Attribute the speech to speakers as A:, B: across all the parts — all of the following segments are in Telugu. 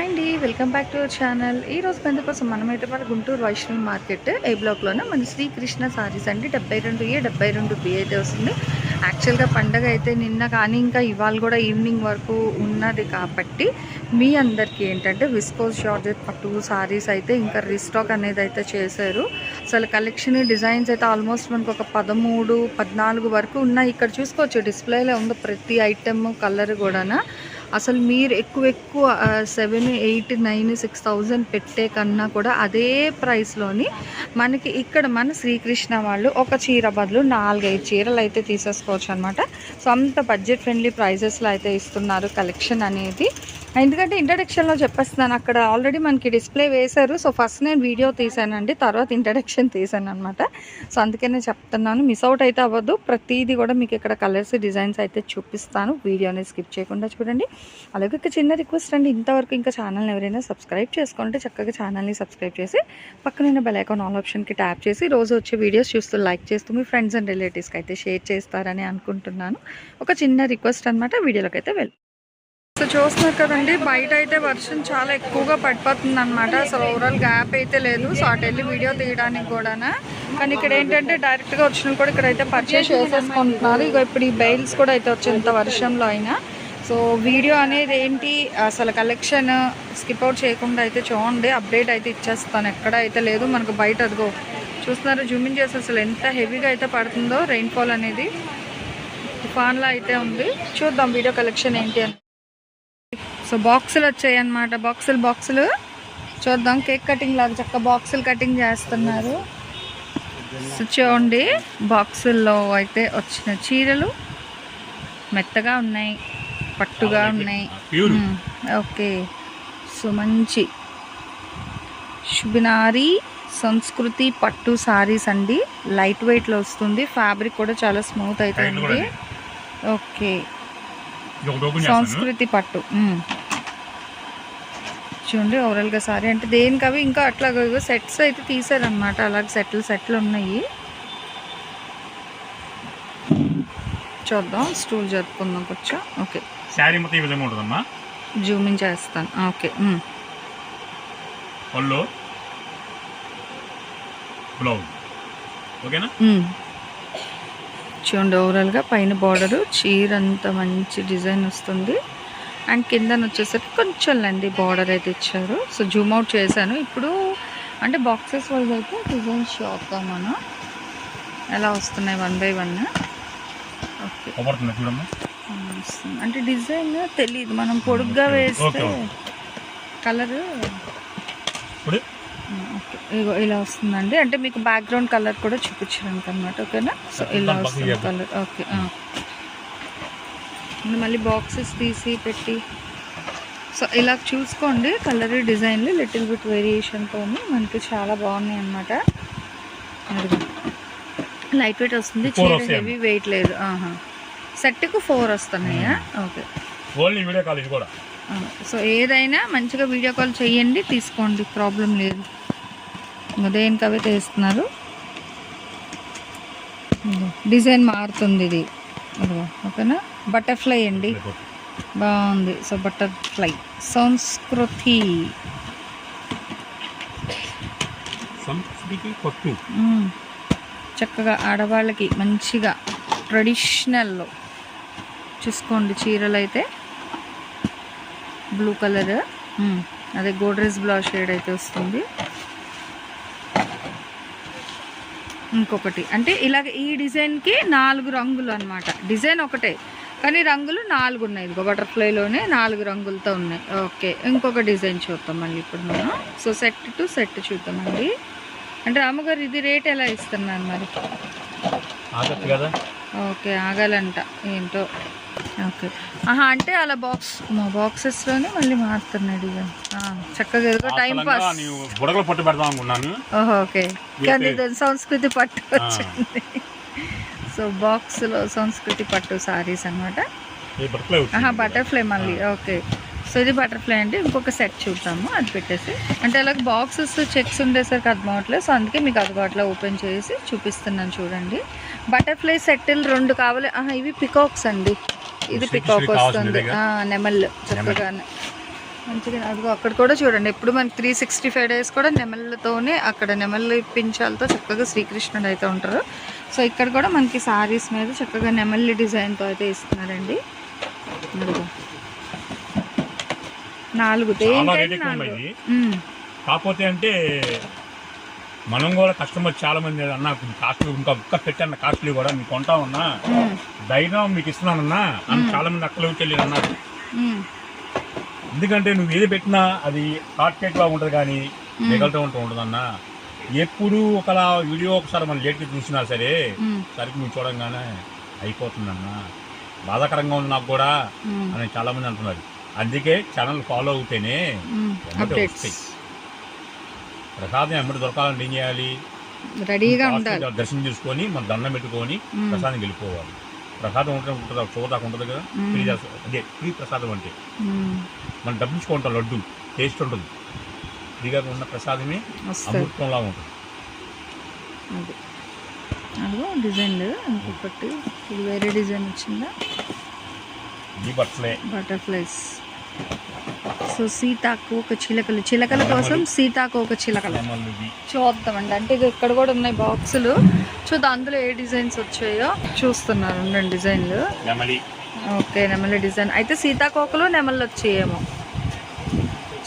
A: అండి welcome back to our channel. ఈ రోజు మన కోసం మనమైతే మన గుంటూరు వైష్ణవి మార్కెట్ ఏ బ్లాక్లోనే మన శ్రీకృష్ణ సారీస్ అండి 72A 72B అయితే వస్తుంది. యాక్చువల్గా పండగ అయితే నిన్న కానీ ఇంకా ఇవాళ కూడా ఈవినింగ్ వరకు ఉన్నది కాబట్టి మీ అందరికీ ఏంటంటే విస్కోస్ జార్జెట్ పట్టు సారీస్ అయితే ఇంకా రీస్టాక్ అనేది అయితే చేశారు. అసలు కలెక్షన్ డిజైన్స్ అయితే ఆల్మోస్ట్ మనకు ఒక 13, 14 వరకు ఉన్నాయి. ఇక్కడ చూసుకోవచ్చు డిస్ప్లేలో ఉంది ప్రతి ఐటెమ్ కలర్ కూడా. అసలు మీరు ఎక్కువ 7, 8, 9, 6,000 పెట్టే కన్నా కూడా అదే ప్రైస్లోని మనకి ఇక్కడ మన శ్రీకృష్ణ వాళ్ళు ఒక చీర బదులు 4-5 చీరలు అయితే తీసేసుకోవచ్చు అనమాట. సో అంత బడ్జెట్ ఫ్రెండ్లీ ప్రైజెస్లో అయితే ఇస్తున్నారు కలెక్షన్ అనేది. ఎందుకంటే ఇంట్రడక్షన్లో చెప్పేస్తున్నాను, అక్కడ ఆల్రెడీ మనకి డిస్ప్లే వేశారు. సో ఫస్ట్ నేను వీడియో తీసానండి, తర్వాత ఇంట్రడక్షన్ తీసాను అనమాట. సో అందుకనే చెప్తున్నాను, మిస్ అవుట్ అయితే అవ్వద్దు. ప్రతిదీ కూడా మీకు ఇక్కడ కలర్స్ డిజైన్స్ అయితే చూపిస్తాను, వీడియోని స్కిప్ చేయకుండా చూడండి. అలాగే ఒక చిన్న రిక్వెస్ట్ అండి, ఇంతవరకు ఇంకా ఛానల్ని ఎవరైనా సబ్స్క్రైబ్ చేసుకుంటే చక్కగా ఛానల్ని సబ్స్క్రైబ్ చేసి పక్కనున్న బెల్ ఐకాన్ ఆల్ ఆప్షన్కి ట్యాప్ చేసి రోజు వచ్చే వీడియోస్ చూస్తూ లైక్ చేస్తూ మీ ఫ్రెండ్స్ అండ్ రిలేటివ్స్కి అయితే షేర్ చేస్తారని అనుకుంటున్నాను. ఒక చిన్న రిక్వెస్ట్ అనమాట. వీడియోలోకి అయితే వెళ్ళి సో చూస్తున్నారు కదండి, బయట అయితే వర్షం చాలా ఎక్కువగా పడిపోతుంది అనమాట. సో ఓవరాల్ గ్యాప్ అయితే లేదు. సో అటు వెళ్ళి వీడియో తీయడానికి కూడా. కానీ ఇక్కడ ఏంటంటే డైరెక్ట్గా వచ్చిన కూడా ఇక్కడైతే పర్చేస్ చేసేసుకుంటున్నారు. ఇక ఇప్పుడు ఈ బెయిల్స్ కూడా అయితే వచ్చేంత వర్షంలో అయినా. సో వీడియో అనేది ఏంటి అసలు కలెక్షన్ స్కిప్ అవుట్ చేయకుండా అయితే చూడండి, అప్డేట్ అయితే ఇచ్చేస్తాను. ఎక్కడ అయితే లేదు మనకు బయట. అదిగో చూస్తున్నారు, జూమింగ్ చేసి అసలు ఎంత హెవీగా అయితే పడుతుందో రెయిన్ఫాల్ అనేది. తుఫాన్లా అయితే ఉంది. చూద్దాం వీడియో కలెక్షన్ ఏంటి అని. సో బాక్సులు వచ్చాయి అన్నమాట. బాక్సులు చూద్దాం. కేక్ కటింగ్ లాగా చక్క బాక్సులు కటింగ్ చేస్తున్నారు. సో చూడండి, బాక్సుల్లో అయితే వచ్చిన చీరలు మెత్తగా ఉన్నాయి, పట్టుగా ఉన్నాయి. ఓకే, సో మంచి శుభినారి సంస్కృతి పట్టు సారీస్ అండి. లైట్ వెయిట్లో వస్తుంది. ఫ్యాబ్రిక్ కూడా చాలా స్మూత్ అయితే ఉంది. ఓకే, సంస్కృతి పట్టు చూడండి. ఓవరాల్గా సారీ అంటే దేనికి అవి ఇంకా అట్లా సెట్స్ అయితే తీసారనమాట. అలాగే సెట్లు ఉన్నాయి. చూద్దాం, స్టూల్ జరుపుకుందాం కొంచెం. ఓకే,
B: శారీ మొత్తం ఈ విధంగా ఉంటుందమ్మా.
A: జూమింగ్ చేస్తాను. ఓకే,
B: పళ్ళు బ్లౌజ్ ఓకేనా.
A: చూడండి, ఓవరాల్గా పైన బార్డరు చీర అంతా మంచి డిజైన్ వస్తుంది. అండ్ కింద వచ్చేసరికి కొంచెం లండి బార్డర్ అయితే ఇచ్చారు. సో జూమ్ అవుట్ చేశాను ఇప్పుడు. అంటే బాక్సెస్ వైజ్ అయితే డిజైన్స్ చూద్దాం మనం ఎలా వస్తున్నాయి 1 by 1.
B: ఓకే,
A: అంటే డిజైన్ తెలియదు, మనం పొడుగ్గా వేస్తే కలరు ఓకే ఇలా వస్తుందండి. అంటే మీకు బ్యాక్గ్రౌండ్ కలర్ కూడా చూపించడానికి అనమాట. ఓకేనా. సో ఇలా వస్తుంది కలర్. ఓకే, మళ్ళీ బాక్సెస్ తీసి పెట్టి సో ఇలా చూసుకోండి. కలర్ డిజైన్లు లిటిల్ బిట్ వేరియేషన్తో మనకి చాలా బాగున్నాయి అన్నమాట. లైట్ వెయిట్ వస్తుంది, చీర హెవీ వెయిట్ లేదు. సెట్కు 4 వస్తున్నాయా? ఓకే. సో ఏదైనా మంచిగా వీడియో కాల్ చేయండి, తీసుకోండి, ప్రాబ్లం లేదు. దేనికి అవి తీస్తున్నారు. డిజైన్ మారుతుంది ఇది. ఓకేనా. బటర్ఫ్లై అండి, బాగుంది. సో బటర్ఫ్లై సంస్కృతి
B: పట్టు
A: చక్కగా ఆడవాళ్ళకి మంచిగా ట్రెడిషనల్లో చూసుకోండి. చీరలు అయితే బ్లూ కలర్, అదే గోడ్రేజ్ బ్లూ షేడ్ అయితే వస్తుంది. ఇంకొకటి అంటే ఇలాగ ఈ డిజైన్కి 4 రంగులు అనమాట. డిజైన్ ఒకటే కానీ రంగులు 4 ఉన్నాయి. ఇదిగో బటర్ఫ్లైలోనే 4 రంగులతో ఉన్నాయి. ఓకే, ఇంకొక డిజైన్ చూద్దాం మళ్ళీ ఇప్పుడు మనం. సో సెట్ టు సెట్ చూద్దామండి. అంటే రామగారు ఇది రేట్ ఎలా ఇస్తున్నారు మరి? ఓకే, ఆగాలంట ఏంటో. ఓకే, అంటే అలా బాక్సెస్లోనే మళ్ళీ మారుతున్నాయి డిజైన్. చక్కగా ఎదుగు టైం పాస్. ఓకే, కానీ సంస్కృతి పట్టు వచ్చింది. సో బాక్స్లో సంస్కృతి పట్టు సారీస్ అనమాట. బటర్ఫ్లై మళ్ళీ. ఓకే, సో ఇది బటర్ఫ్లై అండి. ఇంకొక సెట్ చూద్దాము, అది పెట్టేసి. అంటే అలాగే బాక్సెస్ చెక్స్ ఉండేసరికి అది బాగట్లేదు. సో అందుకే మీకు అది అట్లా ఓపెన్ చేసి చూపిస్తున్నాను చూడండి. బటర్ఫ్లై సెట్లు 2 కావాలి. ఇవి పికాక్స్ అండి. ఇది పికాక్ వస్తుంది, నెమల్ చక్కగా మంచిగా అదిగో అక్కడ కూడా చూడండి, ఎప్పుడు మనకి 365 డేస్ కూడా నెమళ్ళతోనే, అక్కడ నెమలి పించాలతో చక్కగా శ్రీకృష్ణుడు అయితే ఉంటారు. సో ఇక్కడ కూడా మనకి సారీస్ మీద చక్కగా నెమలి డిజైన్తో అయితే ఇస్తున్నారండి. అదిగో 4
B: కాకపోతే అంటే మనం కూడా కస్టమర్ చాలా మంది అన్న కాస్ట్లీ ఇంకా బుక్క పెట్టన్న కాస్ట్లీ కూడా మీకు కొంటా ఉన్నా ధైర్యం మీకు ఇస్తున్నానన్నా అని చాలా మంది అక్కలు వెళ్ళి అన్నారు. ఎందుకంటే నువ్వు ఏది పెట్టినా అది హాట్ కేక్లా ఉంటుంది కానీ మిగలతో ఉంటుంది అన్న. ఎప్పుడు ఒకలా వీడియో ఒకసారి మనం లేట్గా చూసినా సరే సరికి నువ్వు చూడంగానే అయిపోతుందన్న, బాధాకరంగా ఉంది నాకు కూడా అని చాలా మంది అంటున్నారు. అందుకే ఛానల్ ఫాలో అవుతేనే వస్తాయి. ప్రసాదం ఎమ్మటి దొరకాలంటే ఏం చేయాలి?
A: రెడీగా ఉండాలి.
B: దర్శనం చేసుకొని మన దండం పెట్టుకొని ప్రసాదం వెళ్ళిపోవాలి. ప్రసాదం ఉంటుంది చూడదాకా ఉంటుంది కదా, అదే ఫ్రీ ప్రసాదం అంటే మనం డబ్బించుకుంటాం. లడ్డు టేస్ట్ ఉంటుంది, ఫ్రీగా ఉన్న ప్రసాదమే అమృతంలా ఉంటుంది.
A: అదిగో డిజైన్లు ఇంకొకటి, ఇది వేరే డిజైన్ వచ్చిందా?
B: ఇది
A: బటర్ఫ్లైస్. సో సీతాకోక చిలకలు, చిలకల కోసం సీతాకోక చిలకలు చూద్దామండి. అంటే ఇక్కడ కూడా ఉన్నాయి బాక్సులు, చూద్దాం అందులో ఏ డిజైన్స్ వచ్చాయో చూస్తున్నారు. ఉండండి డిజైన్లు. ఓకే నెమలి డిజైన్ అయితే సీతాకోకలు నెమళ్ళు వచ్చాయేమో.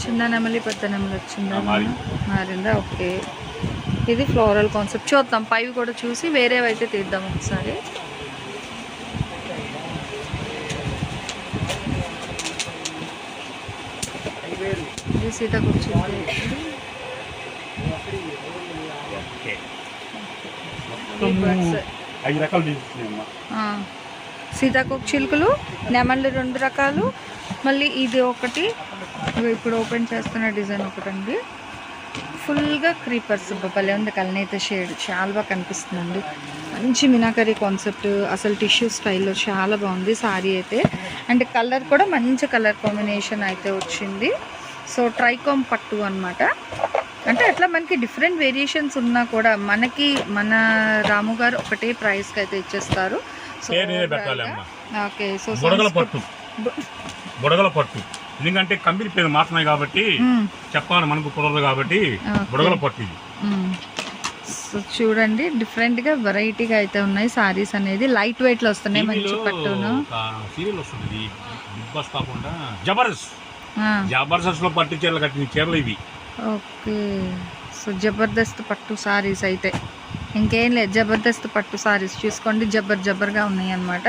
A: చిన్న నెమలి పెద్ద నెమలి వచ్చిందా? మారిందా? ఓకే ఇది ఫ్లోరల్ కాన్సెప్ట్. చూద్దాం పైవి కూడా చూసి వేరేవైతే తీద్దాం ఒకసారి. ఇది సీతాకోక చిలుకలు.
B: 5 రకాలు తీసుకున్నామ్మా.
A: సీతాకోక చిలుకలు, నెమళ్ళు 2 రకాలు, మళ్ళీ ఇది ఒకటి. ఇప్పుడు ఓపెన్ చేస్తున్న డిజైన్ ఒకటండి. ఫుల్గా క్రీపర్స్ భలే ఉంది, కల్నేత షేడ్ చాలా బాగా కనిపిస్తుందండి. మంచి మినాకరీ కాన్సెప్ట్, అసలు టిష్యూ స్టైల్లో చాలా బాగుంది సారీ అయితే. అండ్ కలర్ కూడా మంచి కలర్ కాంబినేషన్ అయితే వచ్చింది. సో ట్రైకోమ్ పట్టు అనమాట. అంటే అట్లా మనకి డిఫరెంట్ వేరియేషన్స్ ఉన్నా కూడా మనకి మన రాము గారు ఒకటే ప్రైస్కి అయితే ఇచ్చేస్తారు. So okay. సో
B: బుడగల పట్టు ఎందుకంటే కంపెనీ పేరు మాత్రమే కాబట్టి చెప్పాలి మనకు కుదరదు కాబట్టి బుడగల పట్టు.
A: సో చూడండి డిఫరెంట్గా వెరైటీగా అయితే ఉన్నాయి సారీస్ అనేది. లైట్ వెయిట్లో వస్తున్నాయి, మంచి పట్టును.
B: సీరియల్ వస్తుంది బిగ్ బాస్ కాకుండా జబర్దస్త్ లో పట్టు చీరలు కట్టిన చీరలు ఇవి.
A: ఓకే. సో జబర్దస్త్ పట్టు సారీస్ అయితే ఇంకేం లేదు, జబర్దస్త్ పట్టు సారీస్ చూసుకోండి, జబర్గా ఉన్నాయి అనమాట.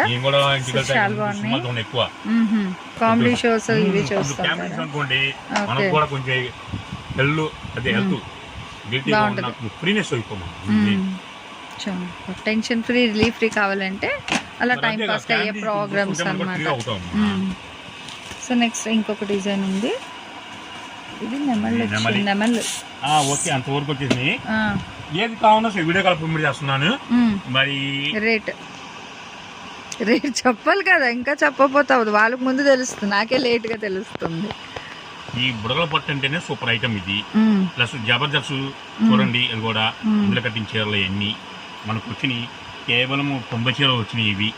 A: చాలా బాగున్నాయి. కామెడీ షోస్ ఇవి చూస్తాం. టెన్షన్ ఫ్రీ, రిలీఫ్ ఫ్రీ కావాలంటే అలా టైం పాస్ అయ్యే ప్రోగ్రామ్స్ అనమాట. సో నెక్స్ట్ ఇంకొక డిజైన్ ఉంది. ఇది నెమళ్ళు.
B: ఓకే అంతవరకు వచ్చేసి ఏది కావాలో వీడియో కాల్ పంపిణీ చేస్తున్నాను. మరి
A: రేట్ చెప్పాలి కదా, ఇంకా చెప్పకపోతావు, వాళ్ళకి ముందు తెలుస్తుంది, నాకే లేట్గా తెలుస్తుంది.
B: ఈ బుడగల పట్టు అంటేనే సూపర్ ఐటమ్ ఇది. ప్లస్ జబర్దస్త్ చూడండి, అది కూడా ఇందులో కట్టిన చీరలు అన్ని మనకు వచ్చినాయి. కేవలం 90 చీరలు వచ్చినాయి ఇవి.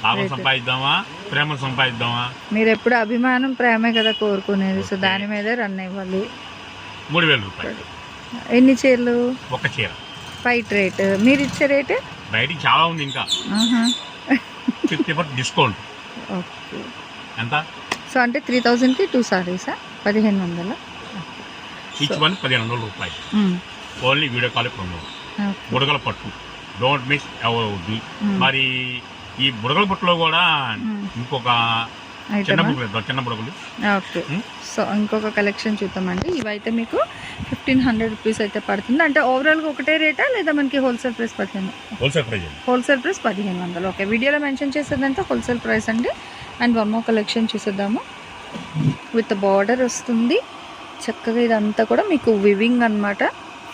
B: లాభం సంపాదిద్దామా, ప్రేమ సంపాదిద్దామా?
A: మీరు ఎప్పుడు అభిమానం ప్రేమే కదా కోరుకునేది. సో దాని మీదే రన్ అవ్వాలి.
B: 3000 రూపాయలు.
A: ఎన్ని చీరలు?
B: ఒక చీర.
A: బయట రేట్, మీరు ఇచ్చే రేట్?
B: బయట చాలా ఉంది ఇంకా. 50% డిస్కౌంట్.
A: ఓకే.
B: ఎంత?
A: సో అంటే 3000కి 2 సారీసా? 1500.
B: ఈచ్ వన్ 1500 రూపాయలు. Only video call promote. బుడగల పట్టు డోంట్ మిస్ అవద్దు. మరి ఈ బుడగల పట్టులో కూడా ఇంకొక చిన్న బుడగలు.
A: ఓకే. సో ఇంకొక కలెక్షన్ చూద్దామండి. ఇవైతే మీకు 1500 రూపీస్ అయితే పడుతుంది. అంటే ఓవరాల్గా ఒకటే రేటా లేదా మనకి wholesale price 1500? Wholesale price 1500. Okay. వీడియోలో మెన్షన్ చేసేదంతా హోల్సేల్ ప్రైస్ అండి. అండ్ వన్ మోర్ కలెక్షన్ చూసేద్దాము. విత్ బార్డర్ వస్తుంది చక్కగా. ఇదంతా కూడా మీకు వివింగ్ అనమాట.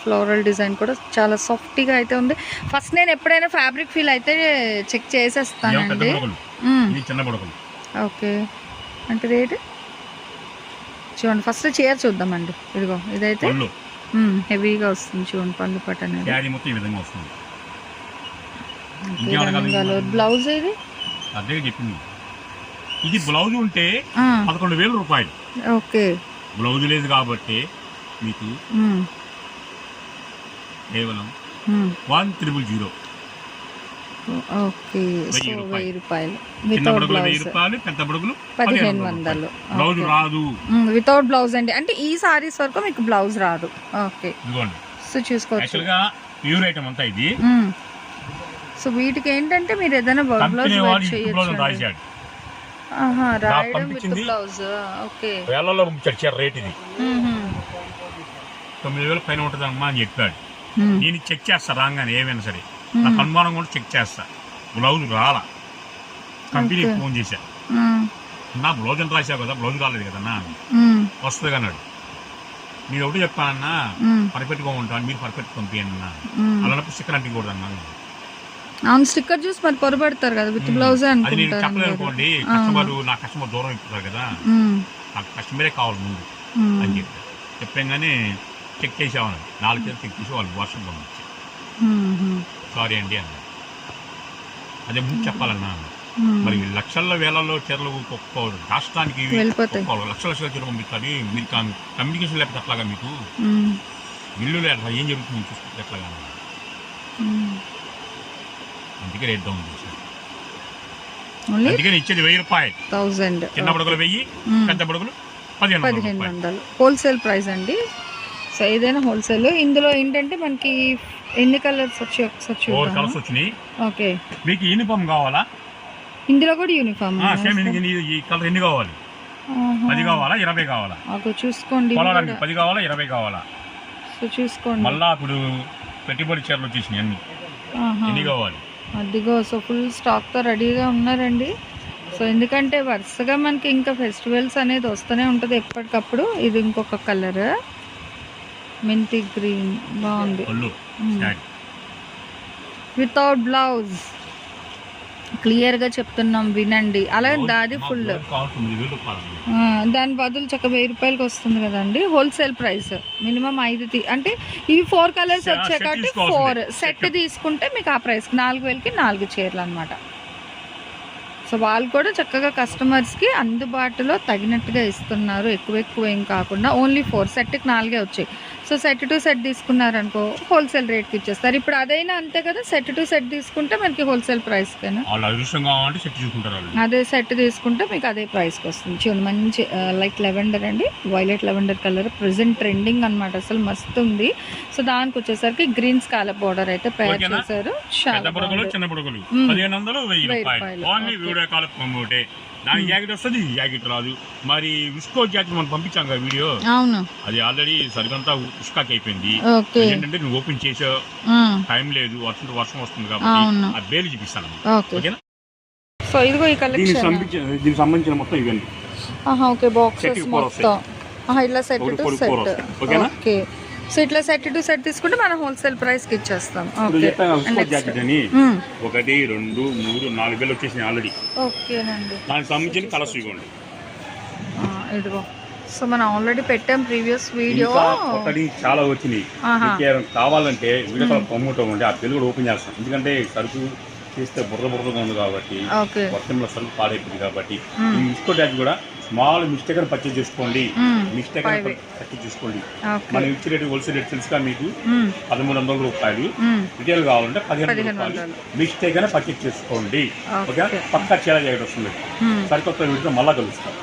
A: ఫ్లోరల్ డిజైన్ కూడా చాలా సాఫ్ట్గా అయితే ఉంది. ఫస్ట్ నేను ఎప్పుడైనా ఫ్యాబ్రిక్ ఫీల్ అయితే చెక్ చేసేస్తానండి. ఓకే. అంటే రేట్ చూడండి, ఫస్ట్ చీర చూద్దామండి. ఇదిగో ఇదైతే హెవీగా వస్తుంది చూడండి, పళ్ళు పట్టు అనేది. బ్లౌజ్ ఇది
B: ఇది బ్లౌజ్ ఉంటే 11,000 రూపాయలు.
A: ఓకే.
B: బ్లౌజ్ లేదు కాబట్టి మీకు కేవలం 1,000.
A: ఓకే. సో 1000 రూపాయలు.
B: చిన్న బుడగలు 1000 రూపాయలు, పెద్ద బుడగలు
A: 1500.
B: బ్లౌజ్ రాదు.
A: వితౌట్ బ్లౌజ్ అండి. అంటే ఈ సారీస్ వరకు మీకు బ్లౌజ్ రాదు. ఓకే.
B: ఇదిగోండి.
A: సో చూసుకోవచ్చు.
B: యాక్చువల్గా ప్యూర్ ఐటమ్ అంతా ఇది.
A: సో వీటికి ఏంటంటే మీరు ఏదైనా బ్లౌజ్
B: రాశాడు.
A: రాయడం విత్ బ్లౌజ్. ఓకే.
B: వేలలో చర్చారు రేట్ ఇది 9,000 పైన ఉంటుందమ్మా అని చెప్పాడు. నేను చెక్ చేస్తా రాగానే ఏమైనా సరే నాకు అనుమానం కూడా చెక్ చేస్తా. బ్లౌజ్ రాలా. కంపెనీకి ఫోన్ చేశా, నా బ్లౌజ్ అని రాశావు కదా, బ్లౌజ్ రాలేదు కదన్నా, వస్తుంది అన్నాడు. నేను ఒకటి చెప్పానన్నా, పర్ఫెక్ట్గా ఉంటాను, మీరు పర్ఫెక్ట్ పంపించండి అన్నా. అలాంటి స్టిక్కర్ అంటికూడదు అన్నా.
A: అవును, స్టిక్కర్ చూసి మరి పొరబడతారు కదా విత్ బ్లౌజ్
B: అది నేను చెప్పలేదు అనుకోండి. కస్టమర్ నా కస్టమర్ దూరం అయిపోతారు కదా, నాకు కస్టమరే కావాలి ముందు అని చెప్పి చెప్పాగానే చెక్ చేసామని 4 చేతులు చెక్ చేసి వాళ్ళు వర్షం పంపించారు. సారీ అండి అన్న. అదే ముందు చెప్పాలన్నా. మరి లక్షల్లో వేలలో చీరలు రాష్ట్రానికి లక్షల చీరలు పంపిస్తారు. మీరు కమ్యూనికేషన్ లేకపోతే అట్లాగా మీకు ఇల్లు లేదా ఏం జరుగుతుంది చూసుకుంటే ఎట్లాగా. అందుకే రేట్ డౌన్ చేశారు. అందుకని ఇచ్చేది 1000 రూపాయలు. చిన్న బుడగలు 1000, పెద్ద బుడగలు 1500.
A: హోల్సేల్ ప్రైస్ అండి. సో ఏదైనా హోల్సేల్. ఇందులో ఏంటంటే మనకి ఎన్ని కలర్స్ వచ్చాయి ఒకసారి
B: 4 కలర్స్ వచ్చినాయి.
A: ఓకే.
B: మీకు యూనిఫామ్ కావాలా?
A: ఇందులో కూడా యూనిఫామ్
B: సేమ్. ఈ కలర్ ఎన్ని కావాలి? 10 కావాలా, 20 కావాలా?
A: చూసుకోండి.
B: 10 కావాలా, 20 కావాలా?
A: సో చూసుకోండి.
B: మళ్ళా ఇప్పుడు పెట్టుబడి చీరలు వచ్చేసినాయి అన్ని. ఎన్ని కావాలి?
A: అదిగో. సో ఫుల్ స్టాక్తో రెడీగా ఉన్నారండి. సో ఎందుకంటే వరుసగా మనకి ఇంకా ఫెస్టివల్స్ అనేది వస్తూనే ఉంటుంది ఎప్పటికప్పుడు. ఇది ఇంకొక కలర్ మెంతి గ్రీన్, బాగుంది. Without blouse. క్లియర్గా చెప్తున్నాం, వినండి. అలాగే దాది ఫుల్. దాని బదులు చక్క 1000 రూపాయలకి వస్తుంది కదండి. హోల్సేల్ ప్రైస్ మినిమం 5 అంటే ఇవి 4 కలర్స్ వచ్చాయి కాబట్టి 4 సెట్ తీసుకుంటే మీకు ఆ ప్రైస్కి 4000కి 4 చీరలు అనమాట. సో వాళ్ళు కూడా చక్కగా కస్టమర్స్కి అందుబాటులో తగినట్టుగా ఇస్తున్నారు. ఎక్కువ ఏం కాకుండా ఓన్లీ 4 సెట్కి 4 వచ్చాయి. సో సెట్ టు సెట్ తీసుకున్నారనుకో హోల్సేల్ రేట్కి ఇచ్చేస్తారు. ఇప్పుడు అదైనా అంతే కదా, సెట్ టు సెట్ తీసుకుంటే మనకి హోల్సేల్ ప్రైస్కేనా. అదే సెట్ తీసుకుంటే మీకు అదే ప్రైస్కి వస్తుంది. చూడండి, మంచి లైక్ లెవెండర్ అండి, violet lavender colour present trending అనమాట. అసలు మస్తు ఉంది. సో దానికి వచ్చేసరికి గ్రీన్ స్కాలప్ బోర్డర్ అయితే తయారు చేశారు. చాలా
B: 1500 దానికి జాకెట్ వస్తుంది, జాకెట్ రాదు. మరి ఉస్కో జాకెట్ మనం పంపించాం కదా వీడియో.
A: అవును,
B: అది ఆల్రెడీ సరిగంతా ఉస్కాకి అయిపోయింది. ఏంటంటే నువ్వు ఓపెన్ చేసా, టైం లేదు, వర్షం వస్తుంది కాబట్టి ఆ బేలు చూపిస్తాను. ఓకేనా?
A: సో ఇదిగో ఈ కలెక్షన్
B: దీనికి సంబంధించిన మొత్తం ఇవ్వండి.
A: ఓకే. బాక్సెస్ మొత్తం ఇట్లా set to set. Okay. So ఇట్లా సెట్ టు సెట్ తీసుకుంటే మనం హోల్సేల్ ప్రైస్కి ఇచ్చేస్తాం.
B: జాకెట్ అని 1, 2, 3, 4 బేలు వచ్చేసినాయి ఆల్రెడీ.
A: ఓకేనండి.
B: దానికి సంబంధించిన కలర్స్ ఇవ్వండి.
A: ఇదిగో. సో మనం ఆల్రెడీ పెట్టాం ప్రీవియస్ వీడియో.
B: చాలా వచ్చినాయి. కావాలంటే వీడియో కాల్ ప్రమోట్ అవ్వండి. ఆ బిల్ కూడా ఓపెన్ చేస్తాం. ఎందుకంటే సరుకు చేస్తే బుర్రగా ఉంది కాబట్టి, వర్షంలో సరుకు పాడైపోయింది కాబట్టి. ఈ ఇస్కో ట్యాగ్ కూడా స్మాల్ మిస్టేక్ అని పర్చేజ్ చేసుకోండి. మిస్టేక్ అని పర్చేజ్ చేసుకోండి. మనం ఇచ్చే రేటు హోల్సేల్ రేట్ తెలుసుగా మీకు 1300 రూపాయలు. రిటైల్ కావాలంటే 1500 రూపాయలు. మిస్టేక్ అని పర్చేజ్ చేసుకోండి. ఓకే. పక్కా చీర జాకెట్ వస్తుంది. సరికొత్త వీటితో మళ్ళా కలుస్తాం.